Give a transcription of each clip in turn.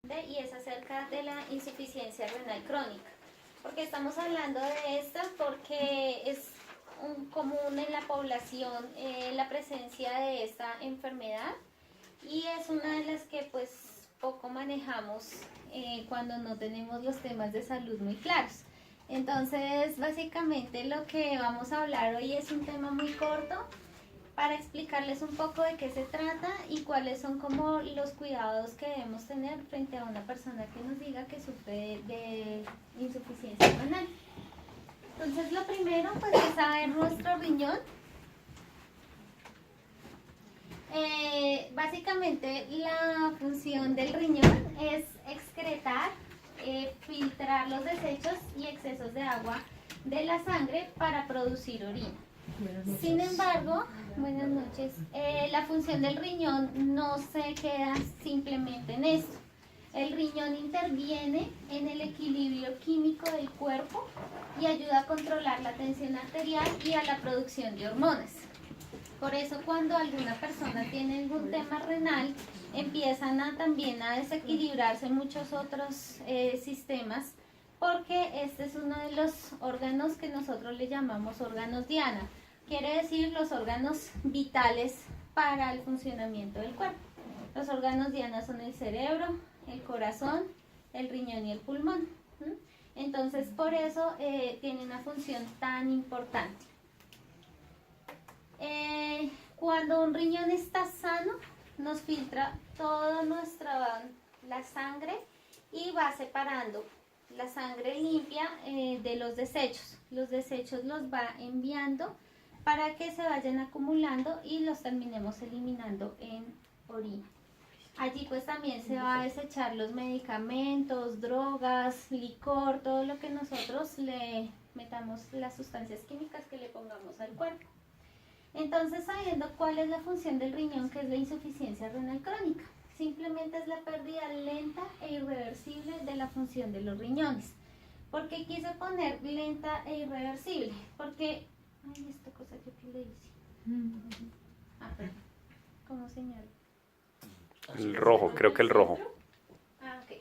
Y es acerca de la insuficiencia renal crónica. Porque estamos hablando de esta porque es común en la población la presencia de esta enfermedad y es una de las que pues poco manejamos cuando no tenemos los temas de salud muy claros. Entonces básicamente lo que vamos a hablar hoy es un tema muy corto para explicarles un poco de qué se trata y cuáles son como los cuidados que debemos tener frente a una persona que nos diga que sufre de insuficiencia renal. Entonces lo primero pues es saber nuestro riñón. Básicamente la función del riñón es excretar, filtrar los desechos y excesos de agua de la sangre para producir orina. Sin embargo, buenas noches, la función del riñón no se queda simplemente en esto. El riñón interviene en el equilibrio químico del cuerpo y ayuda a controlar la tensión arterial y a la producción de hormonas. Por eso cuando alguna persona tiene algún tema renal, empiezan también a desequilibrarse muchos otros sistemas, porque este es uno de los órganos que nosotros le llamamos órganos diana. Quiere decir los órganos vitales para el funcionamiento del cuerpo. Los órganos diana son el cerebro, el corazón, el riñón y el pulmón. Entonces por eso tiene una función tan importante. Cuando un riñón está sano, nos filtra toda la sangre y va separando la sangre limpia de los desechos. Los desechos los va enviando para que se vayan acumulando y los terminemos eliminando en orina. Allí pues también se va a desechar los medicamentos, drogas, licor, todo lo que nosotros le metamos, las sustancias químicas que le pongamos al cuerpo. Entonces, sabiendo cuál es la función del riñón, que es la insuficiencia renal crónica, simplemente es la pérdida lenta e irreversible de la función de los riñones. ¿Por qué quise poner lenta e irreversible? Porque, ay, esta cosa que le hice. Perdón. ¿Cómo señala? El rojo, creo que el rojo. Ok.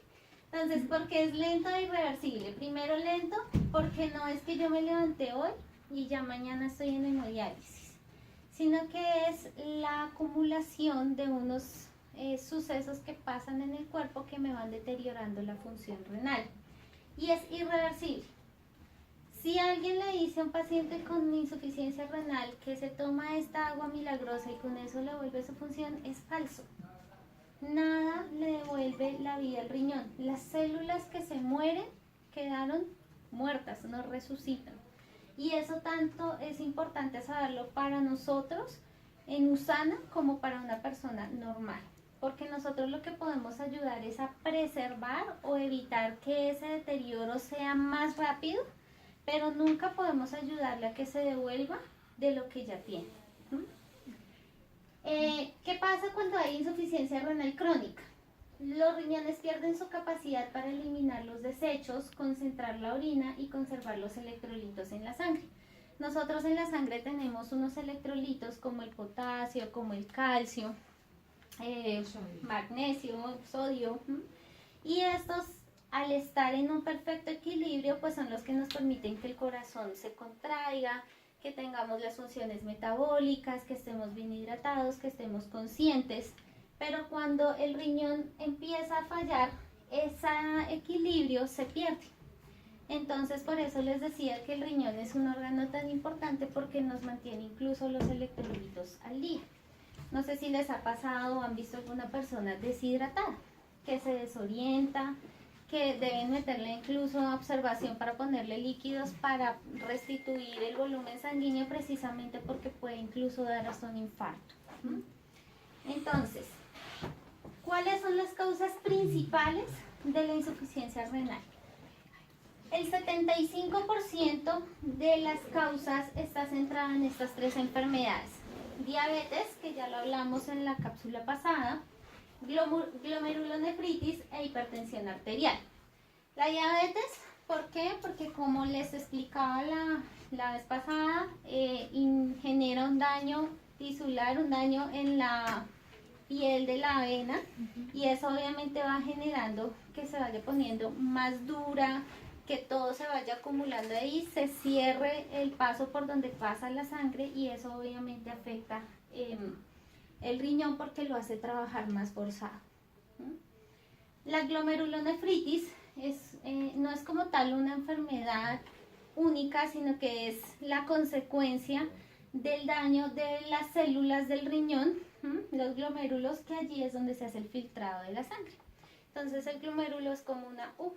Entonces, ¿por qué es lento e irreversible? Primero lento, porque no es que yo me levanté hoy y ya mañana estoy en hemodiálisis, sino que es la acumulación de unos sucesos que pasan en el cuerpo que me van deteriorando la función renal. Y es irreversible. Si alguien le dice a un paciente con insuficiencia renal que se toma esta agua milagrosa y con eso le vuelve su función, es falso. Nada le devuelve la vida al riñón. Las células que se mueren quedaron muertas, no resucitan. Y eso tanto es importante saberlo para nosotros en USANA como para una persona normal. Porque nosotros lo que podemos ayudar es a preservar o evitar que ese deterioro sea más rápido, pero nunca podemos ayudarle a que se devuelva de lo que ya tiene. ¿Qué pasa cuando hay insuficiencia renal crónica? Los riñones pierden su capacidad para eliminar los desechos, concentrar la orina y conservar los electrolitos en la sangre. Nosotros en la sangre tenemos unos electrolitos como el potasio, como el calcio, magnesio, sodio, y estos al estar en un perfecto equilibrio pues son los que nos permiten que el corazón se contraiga, que tengamos las funciones metabólicas, que estemos bien hidratados, que estemos conscientes. Pero cuando el riñón empieza a fallar, ese equilibrio se pierde. Entonces por eso les decía que el riñón es un órgano tan importante porque nos mantiene incluso los electrolitos al día. No sé si les ha pasado o han visto alguna persona deshidratada, que se desorienta, que deben meterle incluso observación para ponerle líquidos para restituir el volumen sanguíneo precisamente porque puede incluso dar hasta un infarto. Entonces, ¿cuáles son las causas principales de la insuficiencia renal? El 75% de las causas está centrada en estas tres enfermedades. Diabetes, que ya lo hablamos en la cápsula pasada, glomerulonefritis e hipertensión arterial. La diabetes, ¿por qué? Porque como les explicaba la vez pasada, genera un daño tisular, un daño en la piel de la avena, y eso obviamente va generando que se vaya poniendo más dura, que todo se vaya acumulando ahí, se cierre el paso por donde pasa la sangre, y eso obviamente afecta el riñón porque lo hace trabajar más forzado. La glomerulonefritis no es como tal una enfermedad única, sino que es la consecuencia del daño de las células del riñón, los glomérulos, que allí es donde se hace el filtrado de la sangre. Entonces el glomérulo es como una U,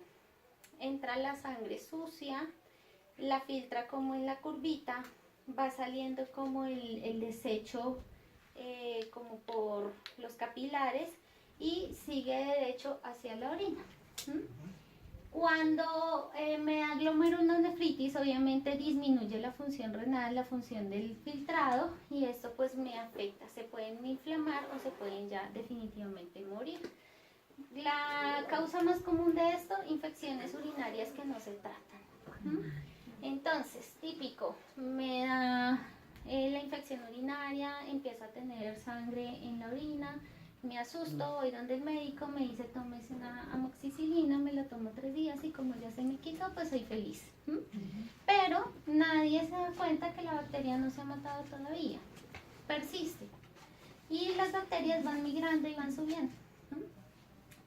entra la sangre sucia, la filtra como en la curvita, va saliendo como el desecho como por los capilares y sigue derecho hacia la orina. Cuando me da glomerulonefritis, obviamente disminuye la función renal, la función del filtrado, y esto pues me afecta. Se pueden inflamar o se pueden ya definitivamente morir. La causa más común de esto, infecciones urinarias que no se tratan. Entonces, típico, me da la infección urinaria, empiezo a tener sangre en la orina, me asusto, voy donde el médico, me dice tómese una amoxicilina, me la tomo 3 días y como ya se me quitó, pues soy feliz. Pero nadie se da cuenta que la bacteria no se ha matado todavía, persiste. Y las bacterias van migrando y van subiendo.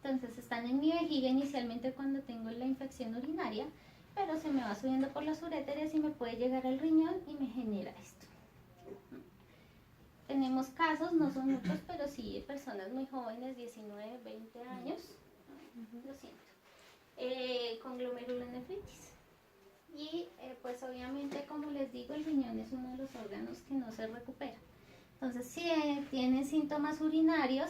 Entonces están en mi vejiga inicialmente cuando tengo la infección urinaria, pero se me va subiendo por los uréteres y me puede llegar al riñón y me genera esto. Tenemos casos, no son muchos, pero sí de personas muy jóvenes, 19, 20 años, lo siento, con glomerulonefritis. Y pues obviamente, como les digo, el riñón es uno de los órganos que no se recupera. Entonces, si tienen síntomas urinarios,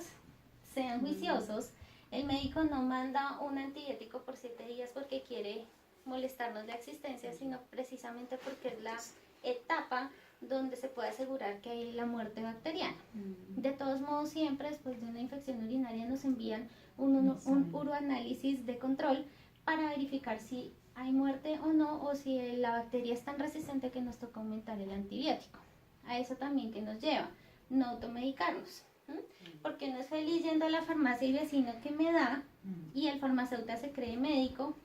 sean juiciosos. El médico no manda un antibiótico por 7 días porque quiere molestarnos la existencia, sino precisamente porque es la etapa donde se puede asegurar que hay la muerte bacteriana. De todos modos, siempre después de una infección urinaria nos envían un uroanálisis de control para verificar si hay muerte o no, o si la bacteria es tan resistente que nos toca aumentar el antibiótico. A eso también que nos lleva, no automedicarnos. Porque uno es feliz yendo a la farmacia y el vecino que me da, y el farmacéutico se cree médico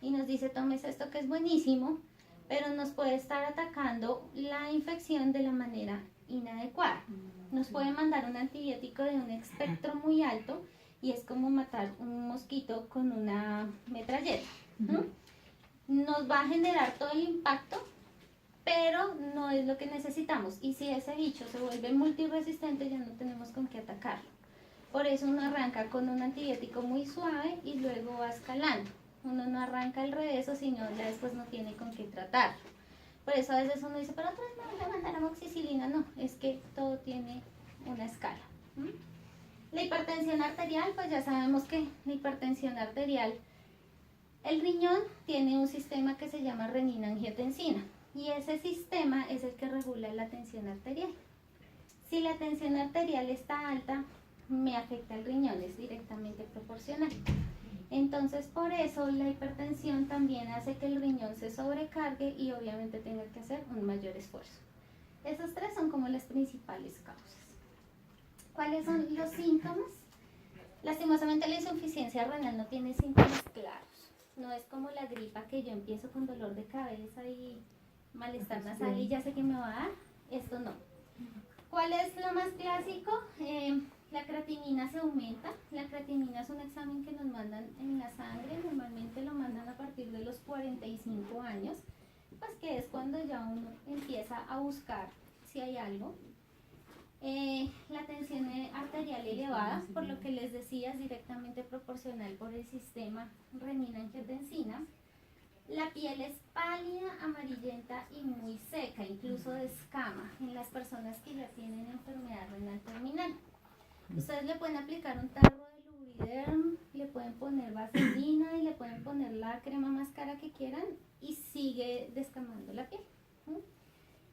y nos dice tomes esto que es buenísimo, pero nos puede estar atacando la infección de la manera inadecuada. Nos puede mandar un antibiótico de un espectro muy alto y es como matar un mosquito con una metralleta. Nos va a generar todo el impacto, pero no es lo que necesitamos. Y si ese bicho se vuelve multiresistente, ya no tenemos con qué atacarlo. Por eso uno arranca con un antibiótico muy suave y luego va escalando. Uno no arranca al revés, o si no, ya después no tiene con qué tratarlo. Por eso a veces uno dice, pero otra vez me voy a mandar amoxicilina. No, es que todo tiene una escala. La hipertensión arterial, pues ya sabemos que la hipertensión arterial, el riñón tiene un sistema que se llama renina-angiotensina. Y ese sistema es el que regula la tensión arterial. Si la tensión arterial está alta, me afecta el riñón, es directamente proporcional. Entonces, por eso la hipertensión también hace que el riñón se sobrecargue y obviamente tenga que hacer un mayor esfuerzo. Esas 3 son como las principales causas. ¿Cuáles son los síntomas? Lastimosamente la insuficiencia renal no tiene síntomas claros. No es como la gripa que yo empiezo con dolor de cabeza y malestar nasal y ya sé que me va a dar. Esto no. ¿Cuál es lo más clásico? La creatinina se aumenta. La creatinina es un examen que nos mandan en la sangre. Normalmente lo mandan a partir de los 45 años, pues que es cuando ya uno empieza a buscar si hay algo. La tensión arterial elevada, por lo que les decía, es directamente proporcional por el sistema renina-angiotensina. La piel es pálida, amarillenta y muy seca, incluso de escama en las personas que ya tienen enfermedad renal terminal. Ustedes le pueden aplicar un tarro de Lubriderm, le pueden poner vaselina y le pueden poner la crema más cara que quieran y sigue descamando la piel.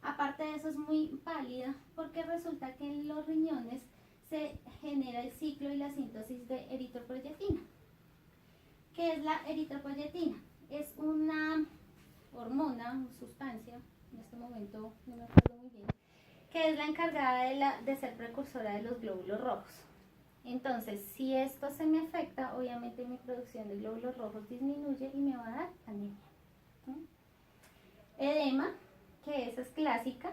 Aparte de eso es muy pálida porque resulta que en los riñones se genera el ciclo y la síntesis de eritropoyetina. ¿Qué es la eritropoyetina? Es una hormona, una sustancia, en este momento no me acuerdo muy bien, que es la encargada de ser precursora de los glóbulos rojos. Entonces, si esto se me afecta, obviamente mi producción de glóbulos rojos disminuye y me va a dar anemia. Edema, que esa es clásica,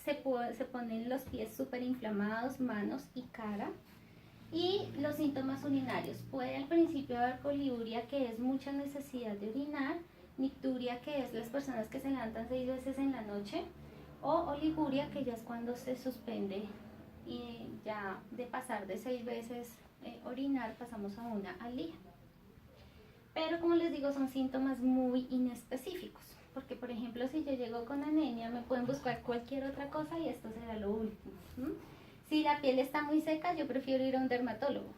se ponen los pies súper inflamados, manos y cara. Y los síntomas urinarios, puede al principio haber coliuria, que es mucha necesidad de orinar, nicturia, que es las personas que se levantan 6 veces en la noche, o oliguria, que ya es cuando se suspende y ya de pasar de 6 veces orinar pasamos a una al día. Pero como les digo, son síntomas muy inespecíficos, porque por ejemplo si yo llego con anemia me pueden buscar cualquier otra cosa y esto será lo último. Si la piel está muy seca, yo prefiero ir a un dermatólogo.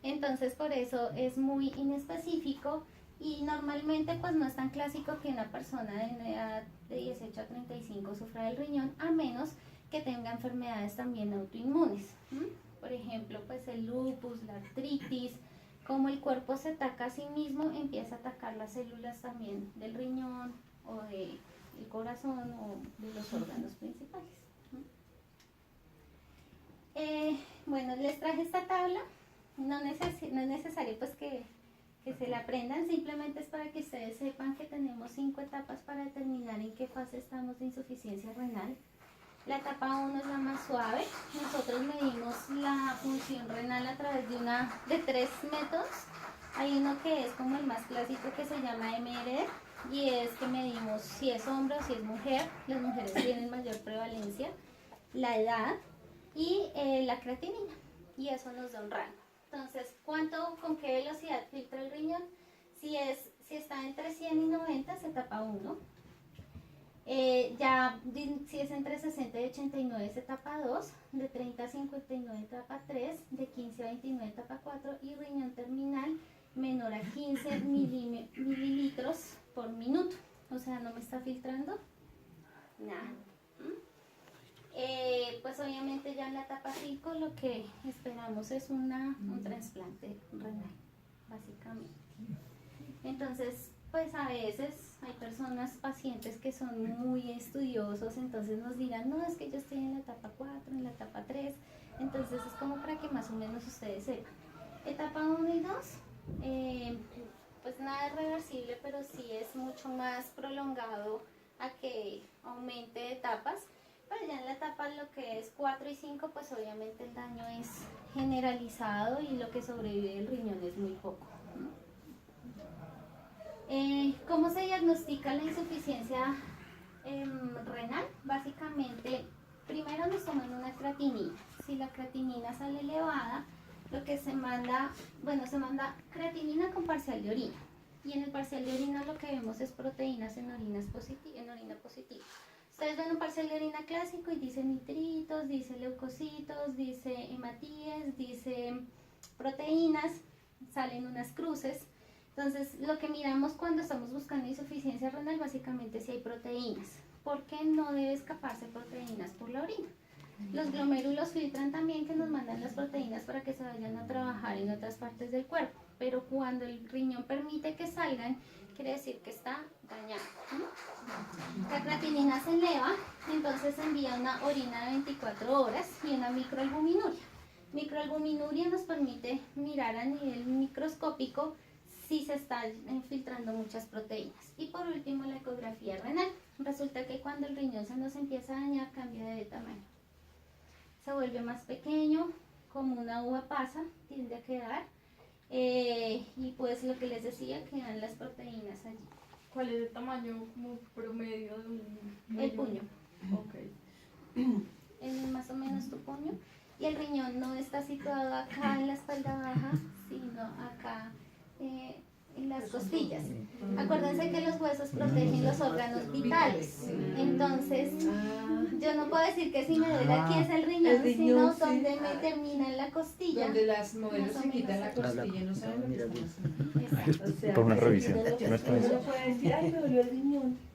Entonces por eso es muy inespecífico y normalmente pues no es tan clásico que una persona de edad de 18 a 35 sufra del riñón, a menos que tenga enfermedades también autoinmunes. Por ejemplo, pues el lupus, la artritis, como el cuerpo se ataca a sí mismo, empieza a atacar las células también del riñón o del corazón o de los órganos principales. Bueno, les traje esta tabla, no es necesario pues que se la aprendan, simplemente es para que ustedes sepan que tenemos 5 etapas para determinar en qué fase estamos de insuficiencia renal. La etapa 1 es la más suave, nosotros medimos la función renal a través de 3 métodos. Hay uno que es como el más clásico que se llama MRD y es que medimos si es hombre o si es mujer, las mujeres tienen mayor prevalencia, la edad y la creatinina, y eso nos da un rango. Entonces, con qué velocidad filtra el riñón? Si está entre 100 y 90 es etapa 1. Si es entre 60 y 89 es etapa 2, de 30 a 59 etapa 3, de 15 a 29 etapa 4 y riñón terminal menor a 15 mililitros por minuto. O sea, no me está filtrando nada. Pues obviamente ya en la etapa 5 lo que esperamos es un trasplante renal, básicamente. Entonces, pues a veces hay pacientes que son muy estudiosos, entonces nos dirán, no, es que yo estoy en la etapa 4, en la etapa 3, entonces es como para que más o menos ustedes sepan. Etapa 1 y 2, pues nada es reversible, pero sí es mucho más prolongado a que aumente de etapas. Pero ya en la etapa lo que es 4 y 5, pues obviamente el daño es generalizado y lo que sobrevive del riñón es muy poco. ¿Cómo se diagnostica la insuficiencia renal? Básicamente, primero nos toman una creatinina. Si la creatinina sale elevada, lo que se manda creatinina con parcial de orina. Y en el parcial de orina lo que vemos es proteínas en orina positiva. Ustedes ven un parcial de orina clásico y dice nitritos, dice leucocitos, dice hematíes, dice proteínas, salen unas cruces. Entonces, lo que miramos cuando estamos buscando insuficiencia renal básicamente es si hay proteínas, porque no debe escaparse proteínas por la orina. Los glomérulos filtran también, que nos mandan las proteínas para que se vayan a trabajar en otras partes del cuerpo, pero cuando el riñón permite que salgan, quiere decir que está dañado. La creatinina se eleva, entonces envía una orina de 24 horas y una microalbuminuria. Microalbuminuria nos permite mirar a nivel microscópico si se están infiltrando muchas proteínas. Y por último, la ecografía renal. Resulta que cuando el riñón se nos empieza a dañar, cambia de tamaño. Se vuelve más pequeño, como una uva pasa, tiende a quedar. Y pues lo que les decía, quedan las proteínas allí. ¿Cuál es el tamaño como promedio de un El puño. Ok. Es más o menos tu puño. Y el riñón no está situado acá en la espalda baja, sino acá en las costillas. Acuérdense que los huesos protegen los órganos vitales. Entonces, yo no puedo decir que si me duele aquí es el riñón, sino sí. donde me termina en la costilla. Donde las modelos Más o se quitan la menos costilla y no saben lo que están haciendo. Exacto. O sea, Por una pues, revisión, uno no es para eso. no puede decir, ay, me dolió el riñón.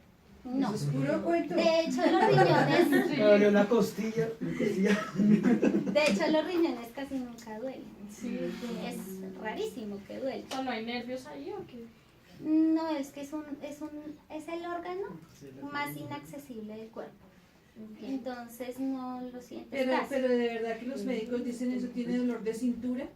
No. Eso es puro cuento. De hecho, los riñones, Me dolió la costilla. los riñones casi nunca duelen. Sí, Es rarísimo que duele. ¿no hay nervios ahí o qué? No, es que es el órgano más inaccesible del cuerpo. Entonces no lo sientes Pero, casi. pero de verdad que los médicos dicen eso, ¿tiene dolor de cintura?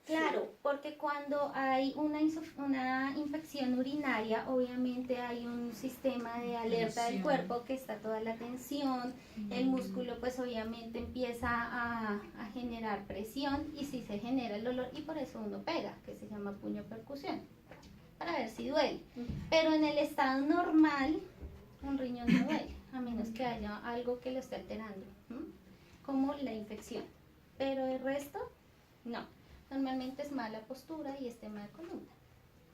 Claro, porque cuando hay una infección urinaria, obviamente hay un sistema de alerta del cuerpo que está toda la tensión, el músculo pues obviamente empieza a generar presión y sí se genera el dolor y por eso uno pega, que se llama puño percusión, para ver si duele. Pero en el estado normal, un riñón no duele, a menos que haya algo que lo esté alterando, como la infección. Pero el resto, no. Normalmente es mala postura y es tema de columna.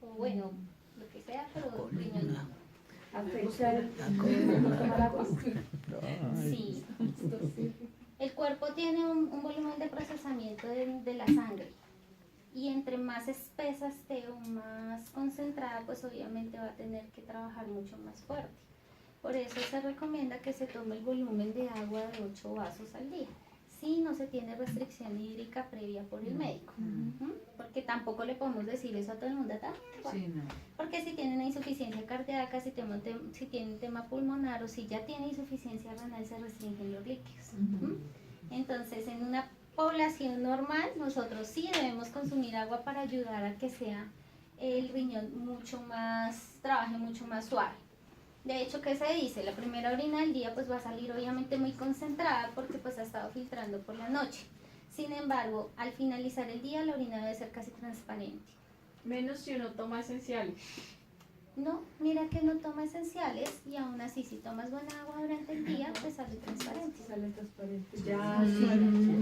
O bueno, lo que sea, pero riñón no. Afecta el Sí. El cuerpo tiene un volumen de procesamiento de la sangre. Y entre más espesa esté o más concentrada, pues obviamente va a tener que trabajar mucho más fuerte. Por eso se recomienda que se tome el volumen de agua de 8 vasos al día. Si no se tiene restricción hídrica previa por el médico. Porque tampoco le podemos decir eso a todo el mundo. Sí, no. Porque si tienen una insuficiencia cardíaca, si tienen tema pulmonar o si ya tiene insuficiencia renal, se restringen los líquidos. Entonces, en una población normal, nosotros sí debemos consumir agua para ayudar a que sea el riñón trabaje mucho más suave. De hecho, ¿qué se dice? La primera orina del día pues va a salir obviamente muy concentrada porque pues ha estado filtrando por la noche. Sin embargo, al finalizar el día la orina debe ser casi transparente. Menos si uno toma esenciales. No, mira que no toma esenciales y aún así si tomas buena agua durante el día pues sale transparente. Sale transparente. Ya,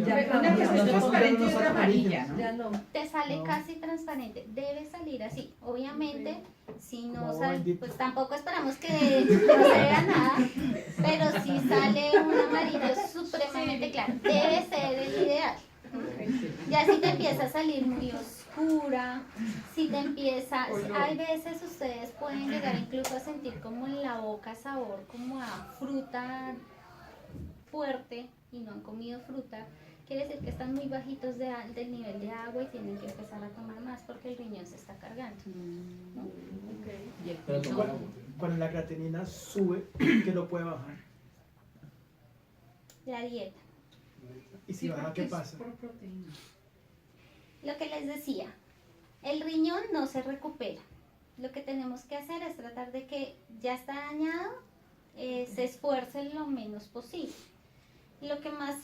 Ya, una que es transparente y otra amarilla, ¿no? Ya no. Te sale casi transparente, debe salir así. Obviamente, si no sale, pues tampoco esperamos que no se vea nada, pero si sale un amarillo supremamente claro, debe ser el ideal. Ya si te empieza a salir muy oscura, si te empieza, hay veces ustedes pueden llegar incluso a sentir como en la boca sabor como a fruta fuerte y no han comido fruta, quiere decir que están muy bajitos del nivel de agua y tienen que empezar a tomar más porque el riñón se está cargando. ¿No? Pero cuando la creatinina sube, ¿qué lo puede bajar? La dieta. Y si baja, ¿qué pasa? Por proteína. Lo que les decía, el riñón no se recupera. Lo que tenemos que hacer es tratar de que ya está dañado, se esfuerce lo menos posible. Lo que más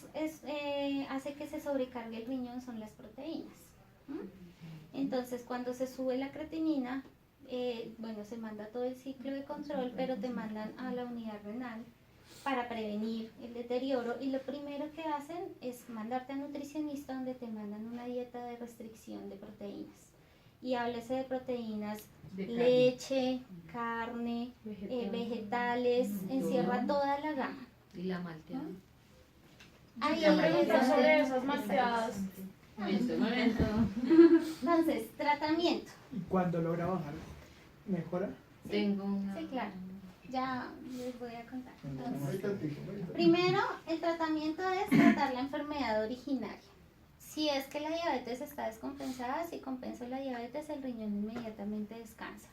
hace que se sobrecargue el riñón son las proteínas. Entonces, cuando se sube la creatinina, se manda todo el ciclo de control, pero te mandan a la unidad renal para prevenir el deterioro y lo primero que hacen es mandarte a nutricionista donde te mandan una dieta de restricción de proteínas. Y háblese de proteínas, leche, carne, vegetales, encierra toda la gama. Y la malteada. Ahí Yo pregunto es- sobre esas malteadas. En este momento. Entonces, tratamiento. ¿Y cuando logra bajar? ¿Mejora? Tengo una. Sí, claro. Ya les voy a contar. Entonces, primero, el tratamiento es tratar la enfermedad originaria. Si es que la diabetes está descompensada, si compenso la diabetes, el riñón inmediatamente descansa.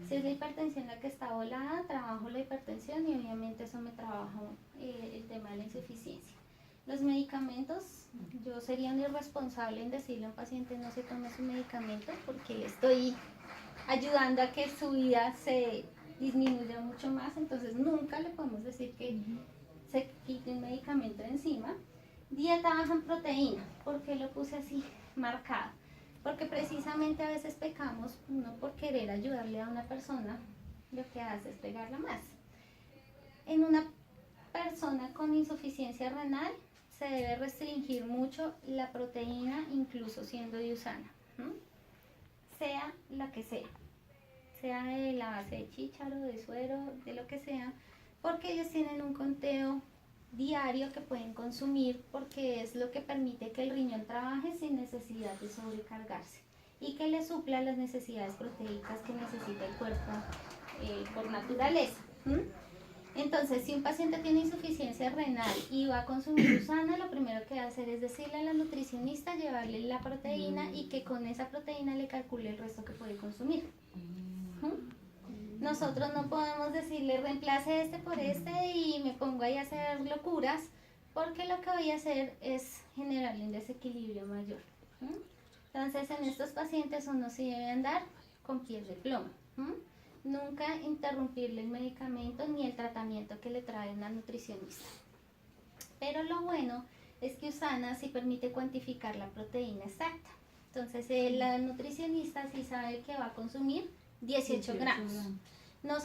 Si es la hipertensión la que está volada, trabajo la hipertensión y obviamente eso me trabaja el tema de la insuficiencia. Los medicamentos, yo sería un irresponsable en decirle a un paciente no se tome su medicamento porque le estoy ayudando a que su vida se disminuya mucho más, entonces nunca le podemos decir que se quite un medicamento de encima. Dieta baja en proteína, ¿por qué lo puse así marcado? Porque precisamente a veces pecamos, no por querer ayudarle a una persona, lo que hace es pegarla más. En una persona con insuficiencia renal se debe restringir mucho la proteína, incluso siendo de usana, sea la que sea de la base de chícharo, de suero, de lo que sea, porque ellos tienen un conteo diario que pueden consumir porque es lo que permite que el riñón trabaje sin necesidad de sobrecargarse y que le supla las necesidades proteicas que necesita el cuerpo por naturaleza. Entonces, si un paciente tiene insuficiencia renal y va a consumir usana, lo primero que va a hacer es decirle a la nutricionista llevarle la proteína y que con esa proteína le calcule el resto que puede consumir. Nosotros no podemos decirle reemplace este por este y me pongo ahí a hacer locuras, porque lo que voy a hacer es generarle un desequilibrio mayor. ¿M? Entonces en estos pacientes uno sí debe andar con pies de plomo. ¿M? Nunca interrumpirle el medicamento ni el tratamiento que le trae una nutricionista. Pero lo bueno es que USANA sí permite cuantificar la proteína exacta. Entonces la nutricionista sí sabe que va a consumir 18 gramos.